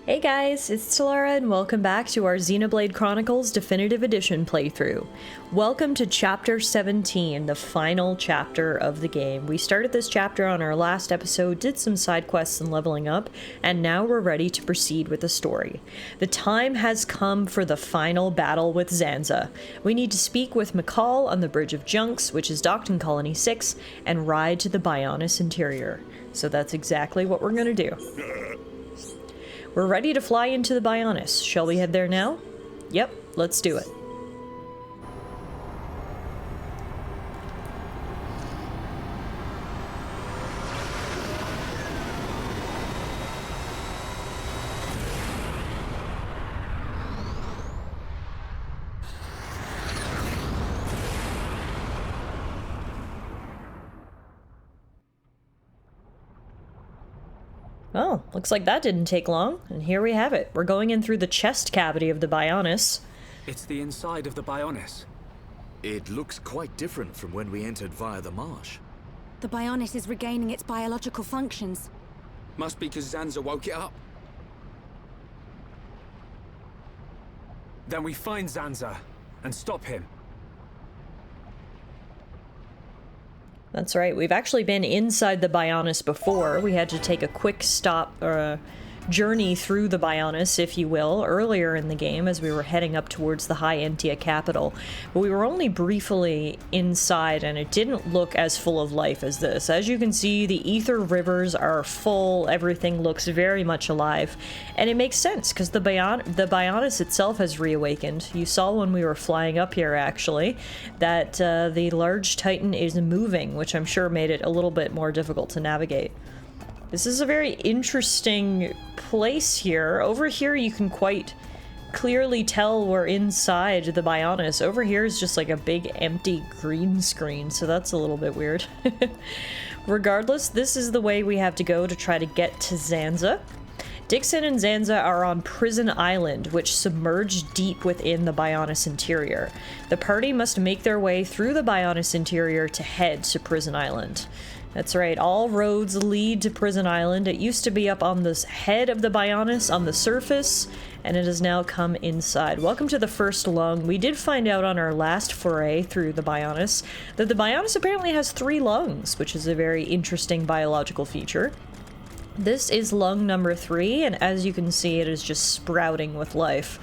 Hey guys, it's Tallara and welcome back to our Xenoblade Chronicles Definitive Edition playthrough. Welcome to Chapter 17, the final chapter of the game. We started this chapter on our last episode, did some side quests and leveling up, and now we're ready to proceed with the story. The time has come for the final battle with Zanza. We need to speak with McCall on the Bridge of Junks, which is docked in Colony 6, and ride to the Bionis interior. So that's exactly what we're gonna do. We're ready to fly into the Bionis. Shall we head there now? Yep, let's do it. Oh, looks like that didn't take long, and here we have it. We're going in through the chest cavity of the Bionis. It's the inside of the Bionis. It looks quite different from when we entered via the marsh. The Bionis is regaining its biological functions. Must be because Zanza woke it up. Then we find Zanza and stop him. That's right, we've actually been inside the Bionis before. We had to take a quick stop, journey through the Bionis, if you will, earlier in the game as we were heading up towards the High Entia capital. But we were only briefly inside, and it didn't look as full of life as this. As you can see, the ether rivers are full, everything looks very much alive. And it makes sense, because the Bionis itself has reawakened. You saw when we were flying up here, actually, that the large titan is moving, which I'm sure made it a little bit more difficult to navigate. This is a very interesting place here. Over here you can quite clearly tell we're inside the Bionis. Over here is just like a big empty green screen, so that's a little bit weird. Regardless, this is the way we have to go to try to get to Zanza. Dixon and Zanza are on Prison Island, which submerged deep within the Bionis interior. The party must make their way through the Bionis interior to head to Prison Island. That's right, all roads lead to Prison Island. It used to be up on the head of the Bionis on the surface, and it has now come inside. Welcome to the first lung. We did find out on our last foray through the Bionis that the Bionis apparently has 3 lungs, which is a very interesting biological feature. This is lung number 3, and as you can see, it is just sprouting with life.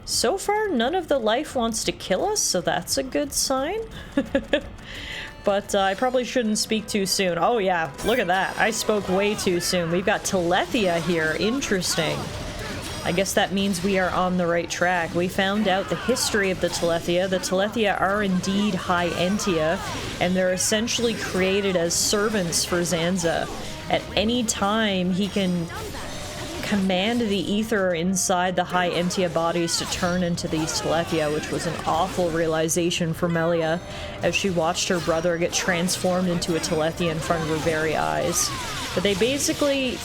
So far, none of the life wants to kill us, so that's a good sign. But I probably shouldn't speak too soon. Oh yeah, look at that. I spoke way too soon. We've got Talethia here. Interesting. I guess that means we are on the right track. We found out the history of the Talethia. The Talethia are indeed High Entia, and they're essentially created as servants for Zanza. At any time, he can command the ether inside the High Entia bodies to turn into these Talethia, which was an awful realization for Melia as she watched her brother get transformed into a Talethia in front of her very eyes. But they basically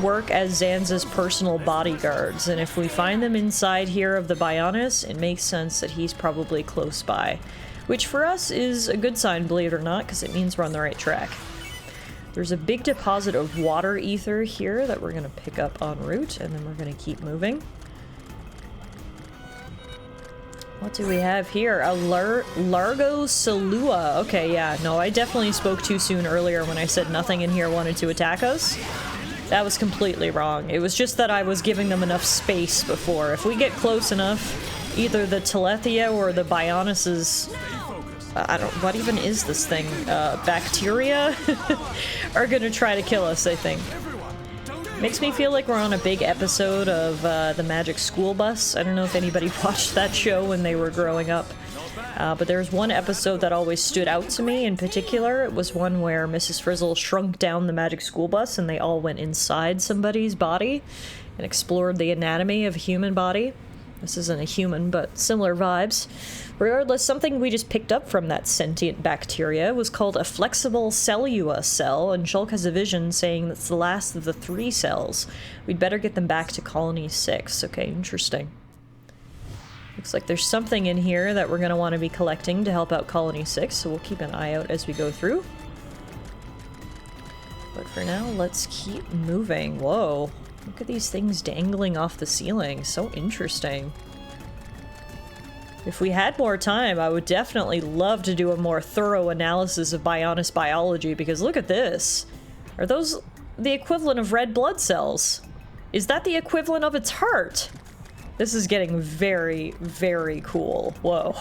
work as Zanza's personal bodyguards, and if we find them inside here of the Bionis, it makes sense that he's probably close by. Which for us is a good sign, believe it or not, because it means we're on the right track. There's a big deposit of water ether here that we're going to pick up en route, and then we're going to keep moving. What do we have here? A Largo Salua. Okay, yeah, no, I definitely spoke too soon earlier when I said nothing in here wanted to attack us. That was completely wrong. It was just that I was giving them enough space before. If we get close enough, either the Talethia or the Bionis's... what even is this thing? Bacteria? are gonna try to kill us, I think. Makes me feel like we're on a big episode of the Magic School Bus. I don't know if anybody watched that show when they were growing up. But there's one episode that always stood out to me in particular. It was one where Mrs. Frizzle shrunk down the Magic School Bus and they all went inside somebody's body and explored the anatomy of a human body. This isn't a human, but similar vibes. Regardless, something we just picked up from that sentient bacteria was called a flexible cellula cell, and Shulk has a vision saying that's the last of the 3 cells. We'd better get them back to Colony 6. Okay, interesting. Looks like there's something in here that we're going to want to be collecting to help out Colony 6, so we'll keep an eye out as we go through. But for now, let's keep moving. Whoa. Look at these things dangling off the ceiling. So interesting. If we had more time, I would definitely love to do a more thorough analysis of Bionis biology, because look at this. Are those the equivalent of red blood cells? Is that the equivalent of its heart? This is getting very, very cool. Whoa.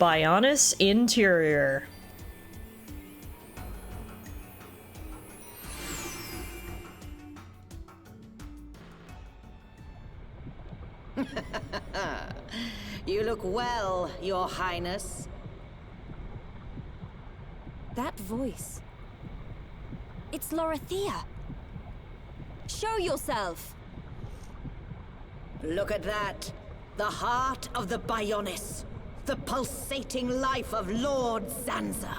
Bionis interior. You look well, Your Highness. That voice. It's Lorithia. Show yourself. Look at that. The heart of the Bionis. The pulsating life of Lord Zanza.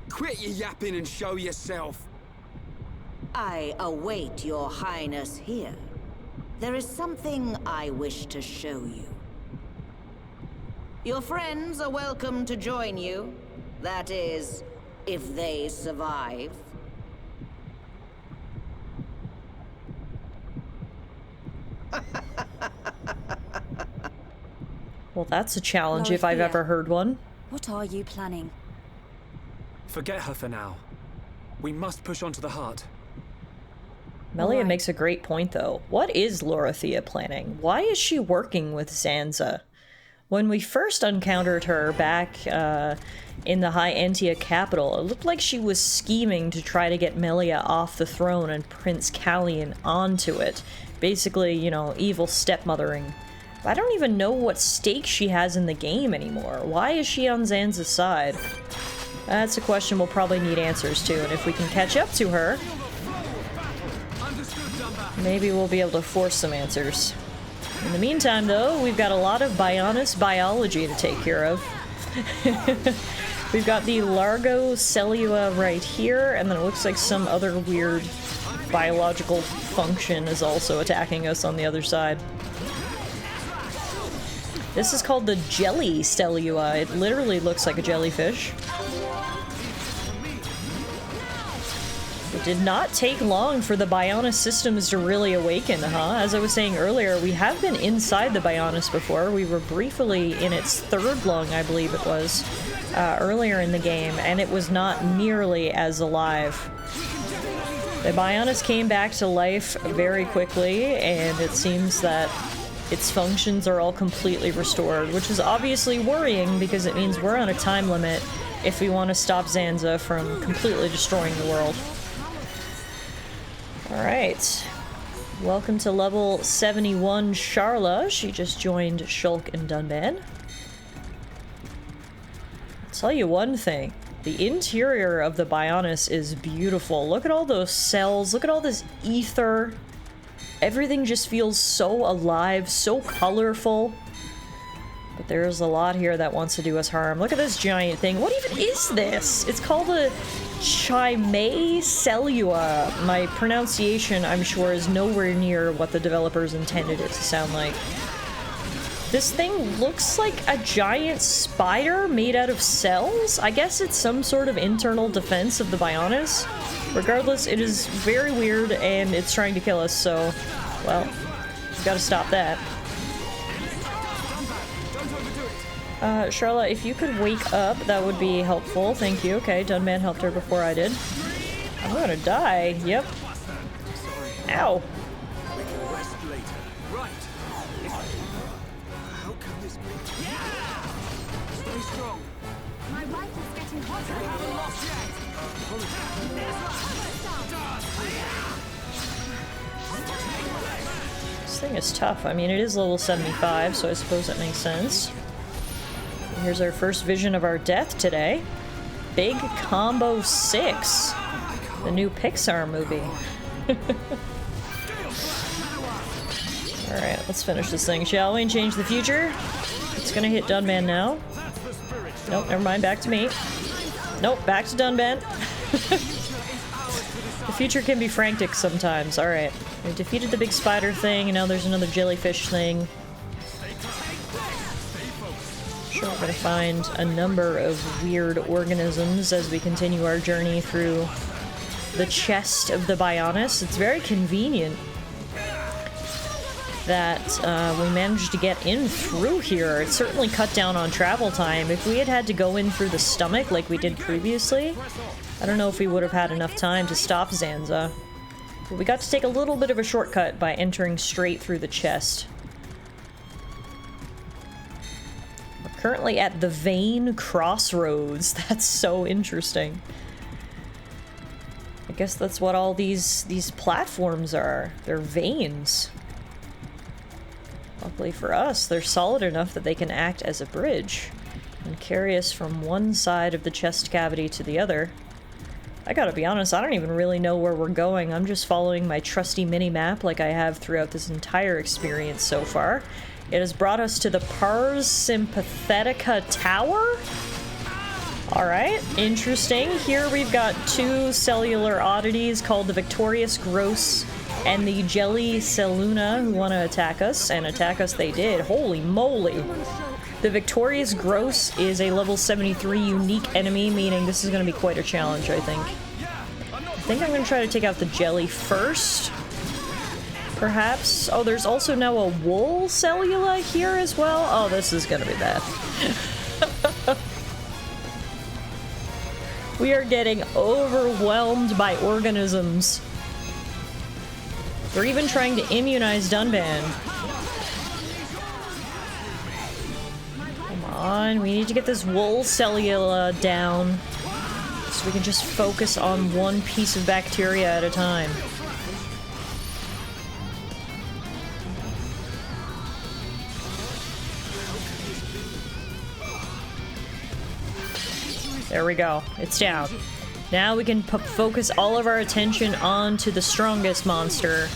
Quit your yapping and show yourself. I await Your Highness here. There is something I wish to show you. Your friends are welcome to join you. That is, if they survive. Well, that's a challenge if I've ever heard one. What are you planning? Forget her for now. We must push on to the heart. Melia Right. makes a great point, though. What is Lorithia planning? Why is she working with Zanza? When we first encountered her back in the High Entia capital, it looked like she was scheming to try to get Melia off the throne and Prince Callian onto it. Basically, you know, evil stepmothering. I don't even know what stake she has in the game anymore. Why is she on Zanza's side? That's a question we'll probably need answers to, and if we can catch up to her, maybe we'll be able to force some answers. In the meantime, though, we've got a lot of Bionis biology to take care of. We've got the Largo Cellua right here, and then it looks like some other weird biological function is also attacking us on the other side. This is called the Jelly Cellua. It literally looks like a jellyfish. It did not take long for the Bionis systems to really awaken, huh? As I was saying earlier, we have been inside the Bionis before. We were briefly in its third lung, I believe it was, earlier in the game, and it was not nearly as alive. The Bionis came back to life very quickly, and it seems that its functions are all completely restored, which is obviously worrying because it means we're on a time limit if we want to stop Zanza from completely destroying the world. Alright. Welcome to level 71 Sharla. She just joined Shulk and Dunban. I'll tell you one thing. The interior of the Bionis is beautiful. Look at all those cells. Look at all this ether. Everything just feels so alive, so colorful. But there's a lot here that wants to do us harm. Look at this giant thing. What even is this? It's called a Chimay Cellua. My pronunciation, I'm sure, is nowhere near what the developers intended it to sound like. This thing looks like a giant spider made out of cells? I guess it's some sort of internal defense of the Bionis. Regardless, it is very weird and it's trying to kill us, so, well, we've got to stop that. Charlotte, if you could wake up, that would be helpful. Thank you. Okay, Dunman helped her before I did. I'm gonna die. Yep. Ow. My rifle's getting hotter. This thing is tough. I mean, it is level 75, so I suppose that makes sense. Here's our first vision of our death today. Big Combo 6. The new Pixar movie. Alright, let's finish this thing, shall we? And change the future. It's gonna hit Dunban now. Nope, never mind, back to me. Nope, back to Dunban. The future can be frantic sometimes. Alright. We defeated the big spider thing, and now there's another jellyfish thing. sure we're gonna find a number of weird organisms as we continue our journey through the chest of the Bionis. It's very convenient that we managed to get in through here. It certainly cut down on travel time. If we had to go in through the stomach like we did previously, I don't know if we would have had enough time to stop Zanza. But we got to take a little bit of a shortcut by entering straight through the chest. We're currently at the Vein Crossroads. That's so interesting. I guess that's what all these platforms are. They're veins. Luckily for us, they're solid enough that they can act as a bridge and carry us from one side of the chest cavity to the other. I gotta be honest, I don't even really know where we're going. I'm just following my trusty mini-map like I have throughout this entire experience so far. It has brought us to the Pars Sympathetica Tower? Alright, interesting. Here we've got two cellular oddities called the Victorious Gross and the Jelly Seluna who want to attack us, and attack us they did. Holy moly! The Victorious Gross is a level 73 unique enemy, meaning this is going to be quite a challenge, I think. I think I'm going to try to take out the Jelly first. Perhaps. Oh, there's also now a Wool Cellula here as well. Oh, this is going to be bad. We are getting overwhelmed by organisms. They're even trying to immunize Dunban. Come on, we need to get this Wool Cellula down so we can just focus on one piece of bacteria at a time. There we go. It's down. Now we can focus all of our attention onto the strongest monster,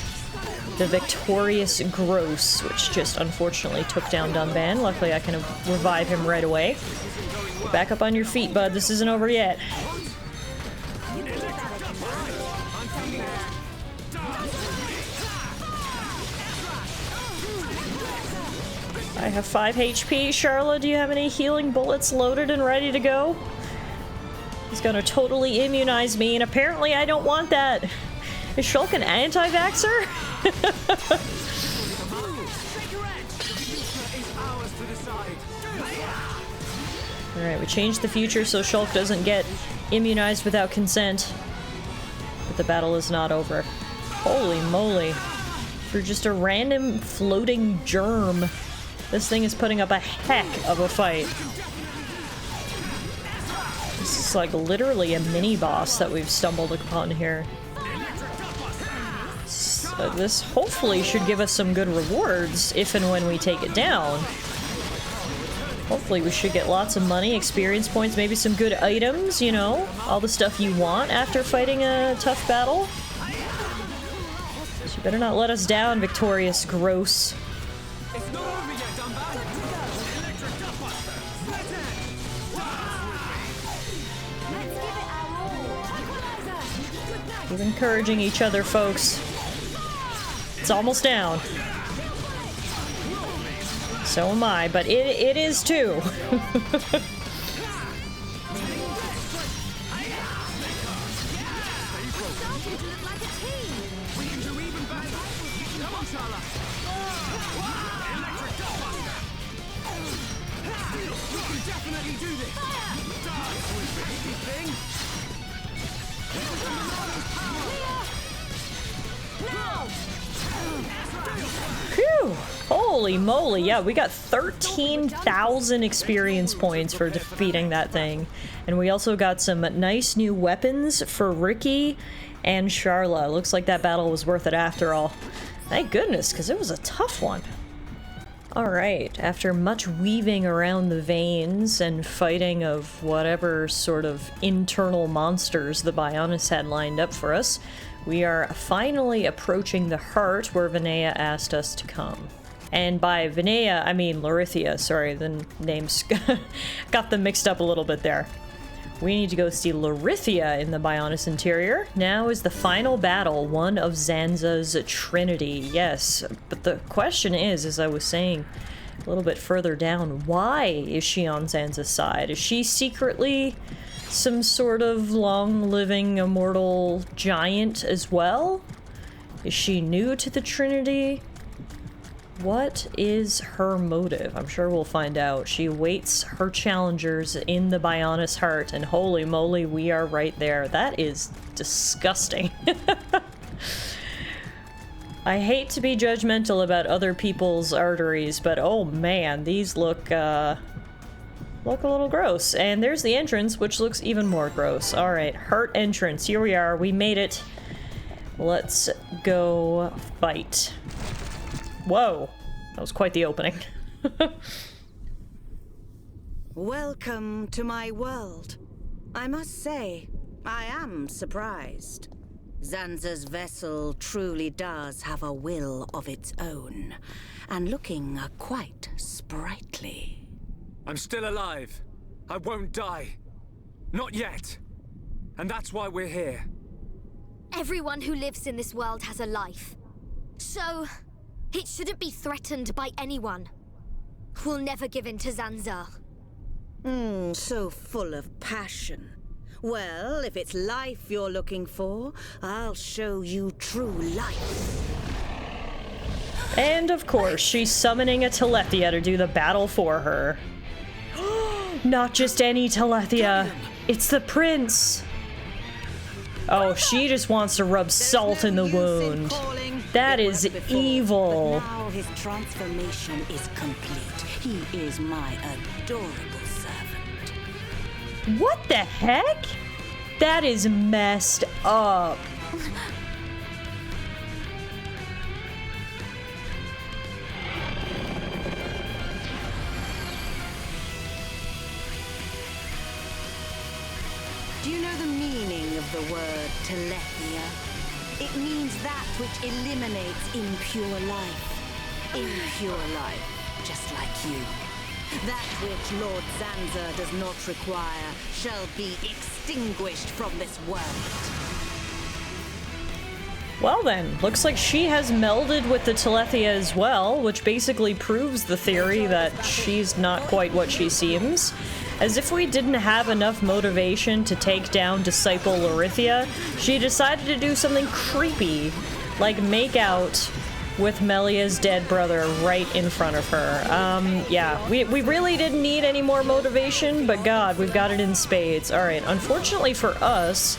the Victorious Gross, which just unfortunately took down Dunban. Luckily I can revive him right away. Get back up on your feet, bud. This isn't over yet. I have 5 HP. Charla, do you have any healing bullets loaded and ready to go? He's gonna totally immunize me, and apparently I don't want that. Is Shulk an anti-vaxxer? Alright, we changed the future so Shulk doesn't get immunized without consent. But the battle is not over. Holy moly. For just a random floating germ, this thing is putting up a heck of a fight. This is like literally a mini-boss that we've stumbled upon here. So this hopefully should give us some good rewards if and when we take it down. Hopefully we should get lots of money, experience points, maybe some good items, you know? All the stuff you want after fighting a tough battle. So you better not let us down, Victorious Gross. Keep encouraging each other, folks. It's almost down. So am I, but it is too. Phew! Holy moly, yeah, we got 13,000 experience points for defeating that thing. And we also got some nice new weapons for Ricky and Charla. Looks like that battle was worth it after all. Thank goodness, because it was a tough one. Alright, after much weaving around the veins and fighting of whatever sort of internal monsters the Bionis had lined up for us, we are finally approaching the heart where Vinaya asked us to come. And by Vinaya, I mean Larithia. Sorry, the names got them mixed up a little bit there. We need to go see Larithia in the Bionis interior. Now is the final battle, one of Zanza's Trinity. Yes, but the question is, as I was saying a little bit further down. Why is she on Zanza's side? Is she secretly some sort of long-living immortal giant as well? Is she new to the Trinity? What is her motive? I'm sure we'll find out. She awaits her challengers in the Bionis heart, and holy moly, we are right there. That is disgusting. I hate to be judgmental about other people's arteries, but oh man, these look a little gross. And there's the entrance, which looks even more gross. Alright, heart entrance. Here we are. We made it. Let's go fight. Whoa. That was quite the opening. Welcome to my world. I must say, I am surprised. Zanza's vessel truly does have a will of its own, and looking quite sprightly. I'm still alive. I won't die. Not yet. And that's why we're here. Everyone who lives in this world has a life. So, it shouldn't be threatened by anyone. We'll never give in to Zanza. So full of passion. Well, if it's life you're looking for, I'll show you true life. And of course, she's summoning a Talethia to do the battle for her. Not just any Talethia, it's the prince. Oh, she just wants to rub salt in the wound. That is evil. But now his transformation is complete. He is my adorable servant. What the heck? That is messed up. Do you know the meaning of the word Talethia? It means that which eliminates impure life. Impure life, just like you. That which Lord Zanza does not require shall be extinguished from this world. Well then, looks like she has melded with the Talethia as well, which basically proves the theory that she's not quite what she seems. As if we didn't have enough motivation to take down Disciple Lorithia, she decided to do something creepy, like make out with Melia's dead brother right in front of her. Yeah, we really didn't need any more motivation, but god, we've got it in spades. Alright, unfortunately for us,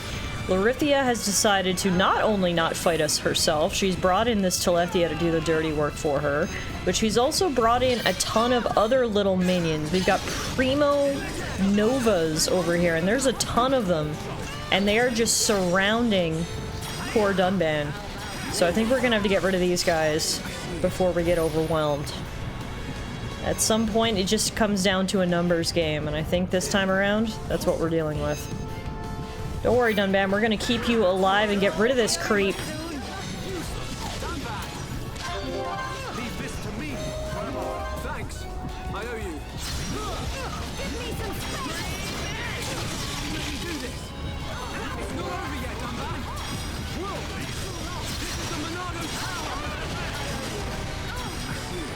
Lorithia has decided to not only not fight us herself, she's brought in this Talethia to do the dirty work for her, but she's also brought in a ton of other little minions. We've got Primo Novas over here, and there's a ton of them, and they are just surrounding poor Dunban. So I think we're gonna have to get rid of these guys before we get overwhelmed. At some point, it just comes down to a numbers game, and I think this time around, that's what we're dealing with. Don't worry, Dunban, we're gonna keep you alive and get rid of this creep. Leave this to me. Thanks. I owe you. Give me some space. Let me do this. It's not over yet, Dunban. Whoa. This is the Monado Tower. I see it.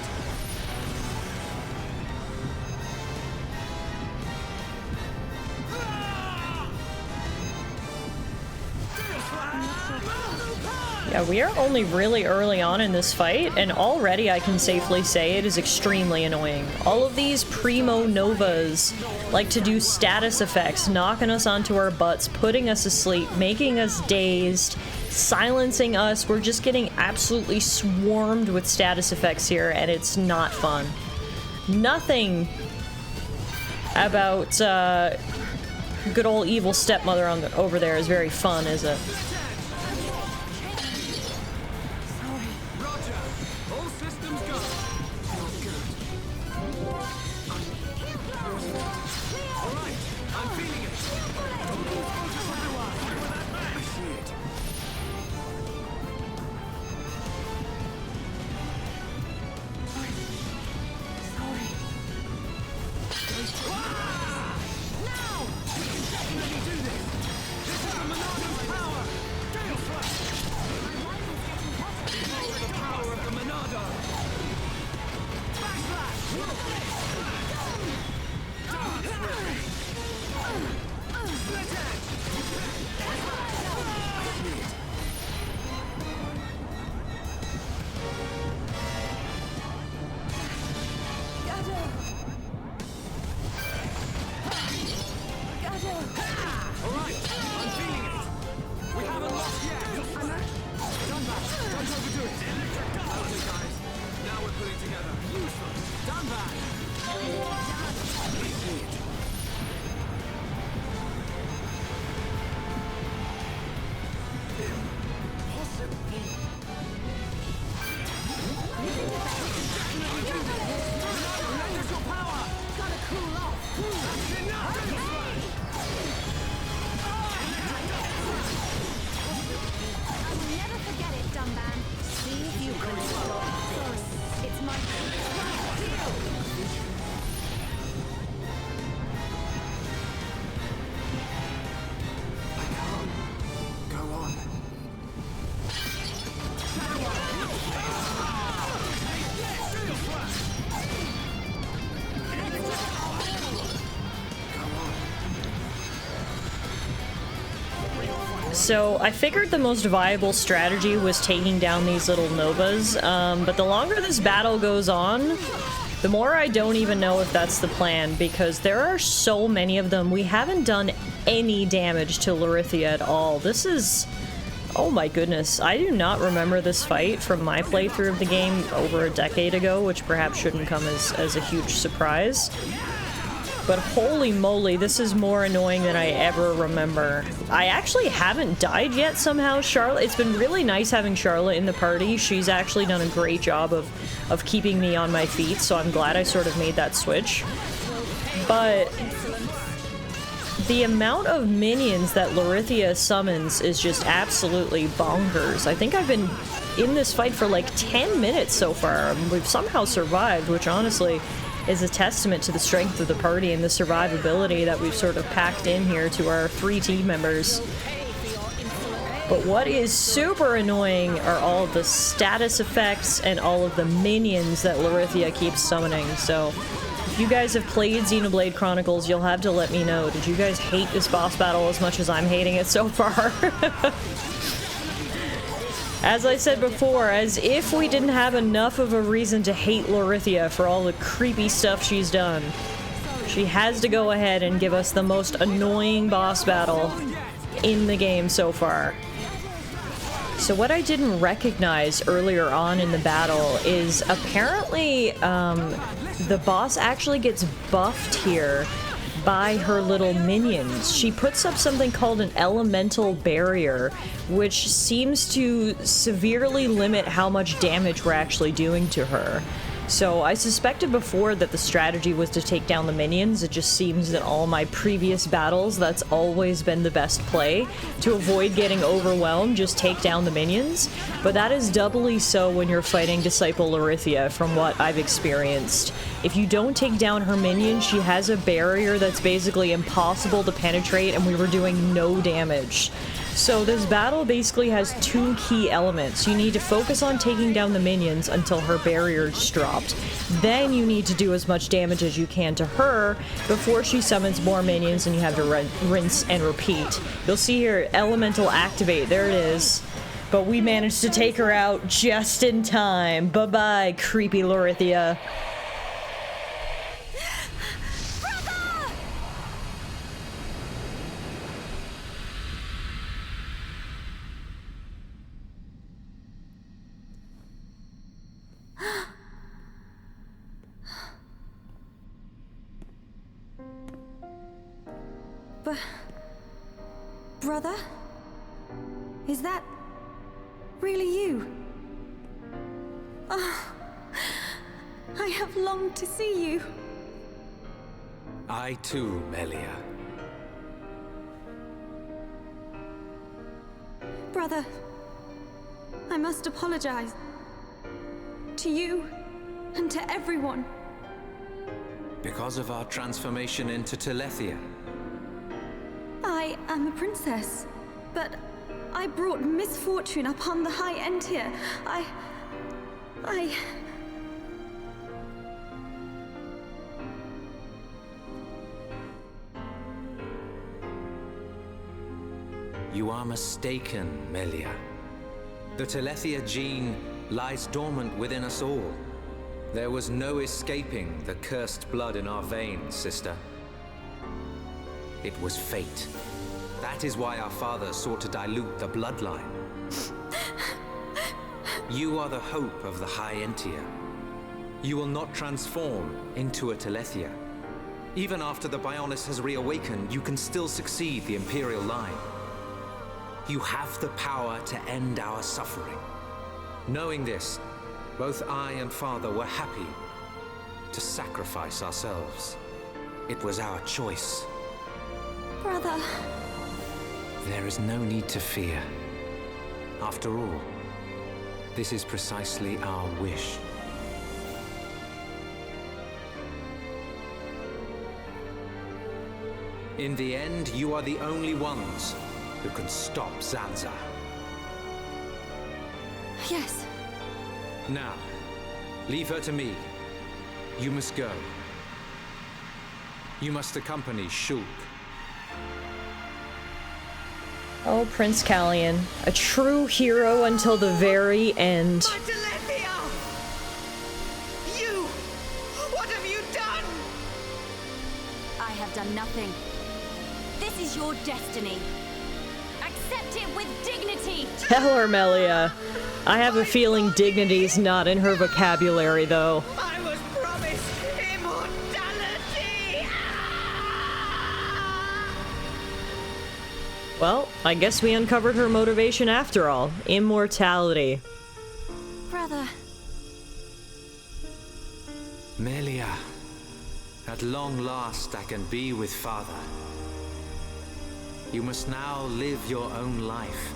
Yeah, we are only really early on in this fight, and already I can safely say it is extremely annoying. All of these Primo Novas like to do status effects, knocking us onto our butts, putting us asleep, making us dazed, silencing us. We're just getting absolutely swarmed with status effects here, and it's not fun. Nothing about good old evil stepmother over there is very fun, is it? So I figured the most viable strategy was taking down these little novas, but the longer this battle goes on, the more I don't even know if that's the plan, because there are so many of them. We haven't done any damage to Lorithia at all. This is... oh my goodness. I do not remember this fight from my playthrough of the game over a decade ago, which perhaps shouldn't come as a huge surprise. But holy moly, this is more annoying than I ever remember. I actually haven't died yet somehow. Charlotte, it's been really nice having Charlotte in the party. She's actually done a great job of keeping me on my feet, so I'm glad I sort of made that switch. But the amount of minions that Lorithia summons is just absolutely bonkers. I think I've been in this fight for like 10 minutes so far. We've somehow survived, which honestly is a testament to the strength of the party and the survivability that we've sort of packed in here to our 3 team members. But what is super annoying are all of the status effects and all of the minions that Lorithia keeps summoning. So if you guys have played Xenoblade Chronicles, you'll have to let me know. Did you guys hate this boss battle as much as I'm hating it so far? As I said before, as if we didn't have enough of a reason to hate Lorithia for all the creepy stuff she's done, she has to go ahead and give us the most annoying boss battle in the game so far. So what I didn't recognize earlier on in the battle is apparently the boss actually gets buffed here by her little minions. She puts up something called an elemental barrier, which seems to severely limit how much damage we're actually doing to her. So I suspected before that the strategy was to take down the minions. It just seems that all my previous battles, that's always been the best play. To avoid getting overwhelmed, just take down the minions. But that is doubly so when you're fighting Disciple Lorithia, from what I've experienced. If you don't take down her minion, she has a barrier that's basically impossible to penetrate, and we were doing no damage. So this battle basically has 2 key elements. You need to focus on taking down the minions until her barrier's dropped. Then you need to do as much damage as you can to her before she summons more minions and you have to rinse and repeat. You'll see here, Elemental Activate, there it is. But we managed to take her out just in time. Bye-bye, creepy Lorithia. Brother? Is that really you? Oh, I have longed to see you. I too, Melia. Brother, I must apologize. To you and to everyone. Because of our transformation into Telethia. I am a princess, but I brought misfortune upon the high end here. You are mistaken, Melia. The Telethia gene lies dormant within us all. There was no escaping the cursed blood in our veins, sister. It was fate. That is why our father sought to dilute the bloodline. You are the hope of the High Entia. You will not transform into a Telethia. Even after the Bionis has reawakened, you can still succeed the Imperial line. You have the power to end our suffering. Knowing this, both I and Father were happy to sacrifice ourselves. It was our choice. Brother. There is no need to fear. After all, this is precisely our wish. In the end, you are the only ones who can stop Zanza. Yes. Now, leave her to me. You must go. You must accompany Shulk. Oh, Prince Callian. A true hero until the very end. My Talithia! You! What have you done? I have done nothing. This is your destiny. Accept it with dignity. Tell her, Melia. I have a feeling dignity's not in her vocabulary, though. I was promised immortality! Well, I guess we uncovered her motivation after all. Immortality. Brother. Melia, at long last I can be with Father. You must now live your own life.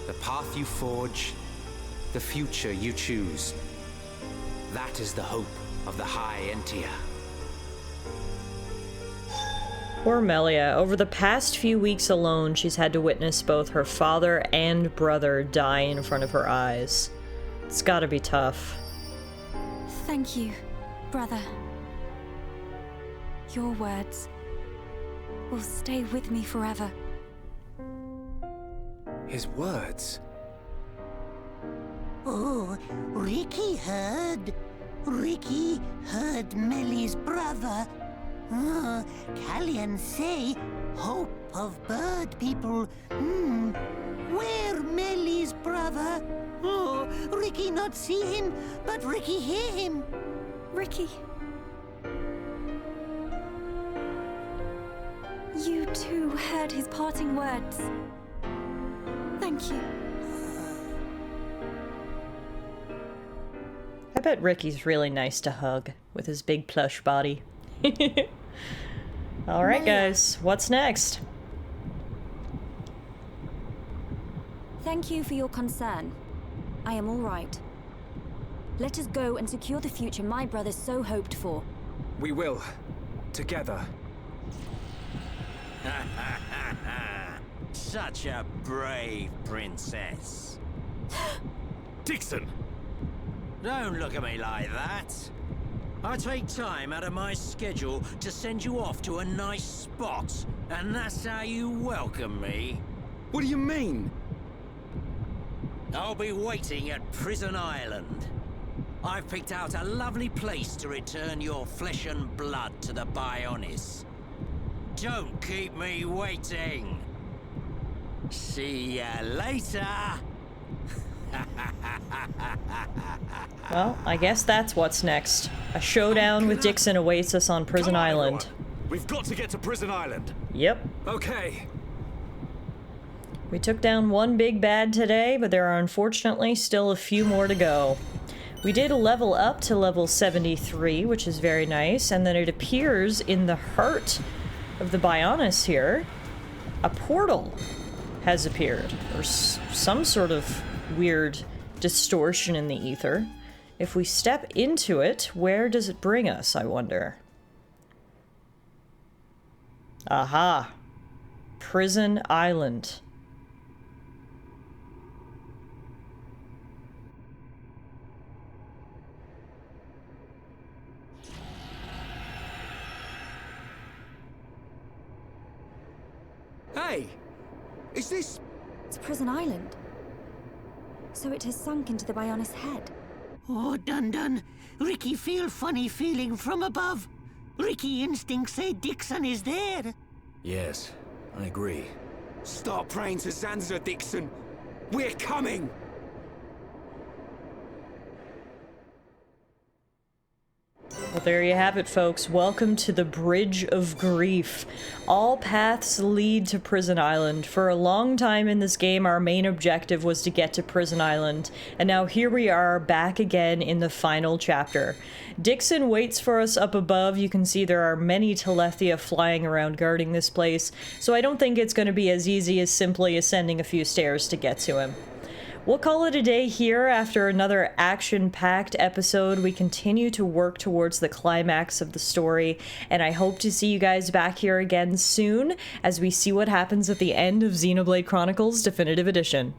The path you forge, the future you choose. That is the hope of the High Entia. Poor Melia. Over the past few weeks alone, she's had to witness both her father and brother die in front of her eyes. It's gotta be tough. Thank you, brother. Your words will stay with me forever. His words? Oh, Ricky heard. Ricky heard Melly's brother. Oh, Callian say, hope of bird people. Where Melly's brother? Oh, Ricky not see him, but Ricky hear him. Ricky. You too heard his parting words. Thank you. I bet Ricky's really nice to hug with his big plush body. Alright guys, what's next? Thank you for your concern. I am all right. Let us go and secure the future my brother so hoped for. We will. Together. Such a brave princess. Dixon! Don't look at me like that. I take time out of my schedule to send you off to a nice spot, and that's how you welcome me. What do you mean? I'll be waiting at Prison Island. I've picked out a lovely place to return your flesh and blood to the Bionis. Don't keep me waiting. See ya later. Well, I guess that's what's next. A showdown with Dixon awaits us on Prison Come on, Island. everyone. We've got to get to Prison Island. Yep. Okay. We took down one big bad today, but there are unfortunately still a few more to go. We did level up to level 73, which is very nice, and then it appears in the heart of the Bionis here, a portal has appeared, or some sort of weird distortion in the ether. If we step into it, where does it bring us, I wonder? Aha! Prison Island. Hey! Is this... It's Prison Island. So it has sunk into the Bionis head. Oh, Dun. Ricky feel funny feeling from above. Ricky instinct say Dixon is there. Yes, I agree. Start praying to Zanza, Dixon. We're coming! Well, there you have it, folks. Welcome to the Bridge of Grief. All paths lead to Prison Island. For a long time in this game, our main objective was to get to Prison Island, and now here we are back again in the final chapter. Dixon waits for us up above. You can see there are many Talithia flying around guarding this place, so I don't think it's going to be as easy as simply ascending a few stairs to get to him. We'll call it a day here after another action-packed episode. We continue to work towards the climax of the story, and I hope to see you guys back here again soon as we see what happens at the end of Xenoblade Chronicles Definitive Edition.